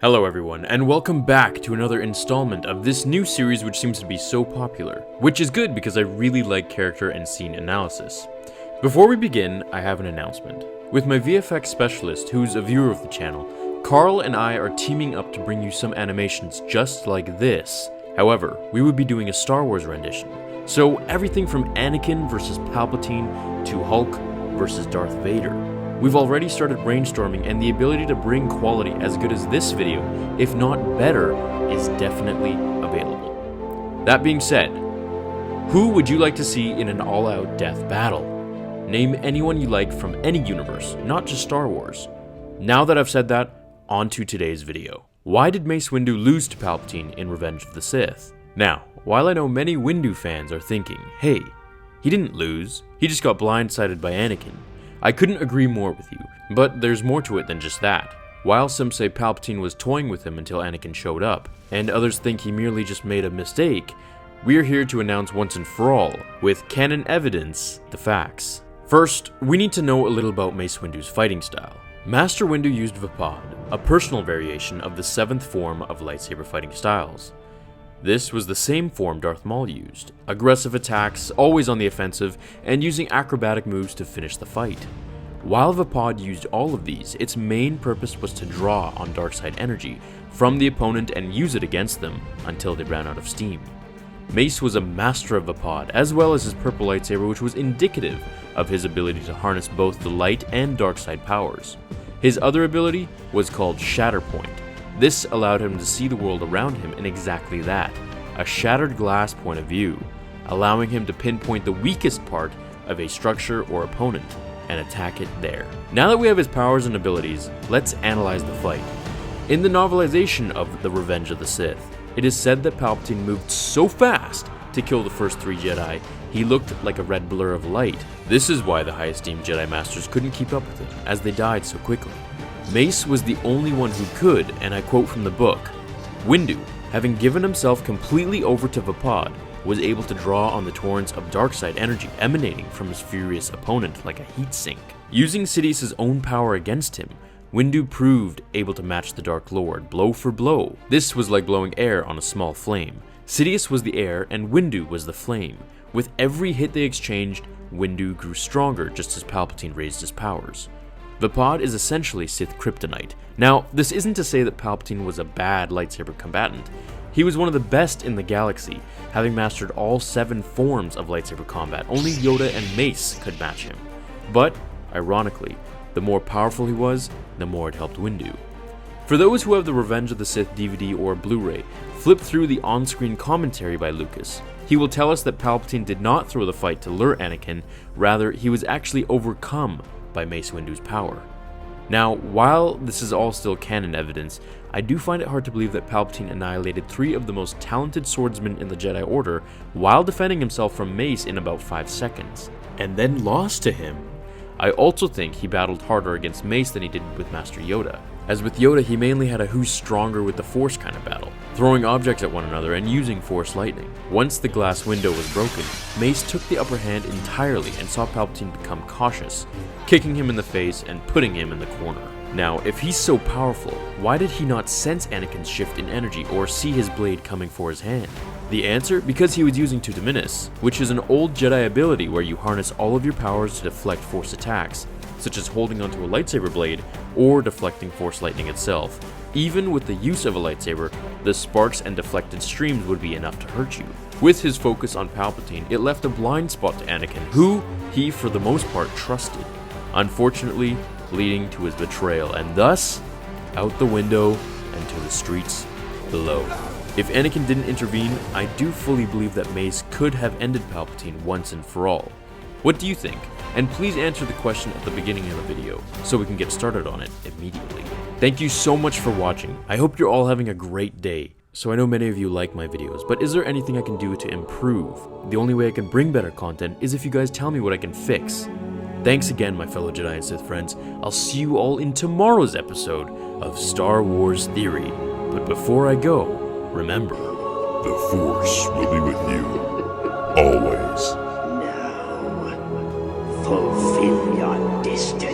Hello everyone, and welcome back to another installment of this new series which seems to be so popular, which is good because I really like character and scene analysis. Before we begin, I have an announcement. With my VFX specialist, who's a viewer of the channel, Carl and I are teaming up to bring you some animations just like this. However, we would be doing a Star Wars rendition, so everything from Anakin versus Palpatine to Hulk versus Darth Vader. We've already started brainstorming, and the ability to bring quality as good as this video, if not better, is definitely available. That being said, who would you like to see in an all-out death battle? Name anyone you like from any universe, not just Star Wars. Now that I've said that, on to today's video. Why did Mace Windu lose to Palpatine in Revenge of the Sith? Now, while I know many Windu fans are thinking, hey, he didn't lose, he just got blindsided by Anakin. I couldn't agree more with you, but there's more to it than just that. While some say Palpatine was toying with him until Anakin showed up, and others think he merely just made a mistake, we're here to announce once and for all, with canon evidence, the facts. First, we need to know a little about Mace Windu's fighting style. Master Windu used Vapaad, a personal variation of the 7th form of lightsaber fighting styles. This was the same form Darth Maul used, aggressive attacks, always on the offensive, and using acrobatic moves to finish the fight. While Vapaad used all of these, its main purpose was to draw on darkside energy from the opponent and use it against them until they ran out of steam. Mace was a master of Vapaad, as well as his purple lightsaber, which was indicative of his ability to harness both the light and darkside powers. His other ability was called Shatterpoint. This allowed him to see the world around him in exactly that, a shattered glass point of view, allowing him to pinpoint the weakest part of a structure or opponent and attack it there. Now that we have his powers and abilities, let's analyze the fight. In the novelization of The Revenge of the Sith, it is said that Palpatine moved so fast to kill the first 3 Jedi, he looked like a red blur of light. This is why the high esteemed Jedi Masters couldn't keep up with him, as they died so quickly. Mace was the only one who could, and I quote from the book, Windu, having given himself completely over to Vapaad, was able to draw on the torrents of darkside energy emanating from his furious opponent like a heat sink. Using Sidious' own power against him, Windu proved able to match the Dark Lord blow for blow. This was like blowing air on a small flame. Sidious was the air and Windu was the flame. With every hit they exchanged, Windu grew stronger just as Palpatine raised his powers. Vapaad is essentially Sith kryptonite. Now, this isn't to say that Palpatine was a bad lightsaber combatant. He was one of the best in the galaxy, having mastered all 7 forms of lightsaber combat. Only Yoda and Mace could match him. But, ironically, the more powerful he was, the more it helped Windu. For those who have the Revenge of the Sith DVD or Blu-ray, flip through the on-screen commentary by Lucas. He will tell us that Palpatine did not throw the fight to lure Anakin, rather he was actually overcome by Mace Windu's power. Now, while this is all still canon evidence, I do find it hard to believe that Palpatine annihilated 3 of the most talented swordsmen in the Jedi Order while defending himself from Mace in about 5 seconds, and then lost to him. I also think he battled harder against Mace than he did with Master Yoda. As with Yoda, he mainly had a who's stronger with the Force kind of battle, throwing objects at one another and using Force lightning. Once the glass window was broken, Mace took the upper hand entirely and saw Palpatine become cautious, kicking him in the face and putting him in the corner. Now, if he's so powerful, why did he not sense Anakin's shift in energy or see his blade coming for his hand? The answer? Because he was using To Dominus, which is an old Jedi ability where you harness all of your powers to deflect Force attacks, such as holding onto a lightsaber blade or deflecting Force lightning itself. Even with the use of a lightsaber, the sparks and deflected streams would be enough to hurt you. With his focus on Palpatine, it left a blind spot to Anakin, who he for the most part trusted, unfortunately leading to his betrayal and thus out the window and to the streets below. If Anakin didn't intervene, I do fully believe that Mace could have ended Palpatine once and for all. What do you think? And please answer the question at the beginning of the video, so we can get started on it immediately. Thank you so much for watching. I hope you're all having a great day. So I know many of you like my videos, but is there anything I can do to improve? The only way I can bring better content is if you guys tell me what I can fix. Thanks again, my fellow Jedi and Sith friends. I'll see you all in tomorrow's episode of Star Wars Theory. But before I go, remember, the Force will be with you, always. Fulfill your destiny.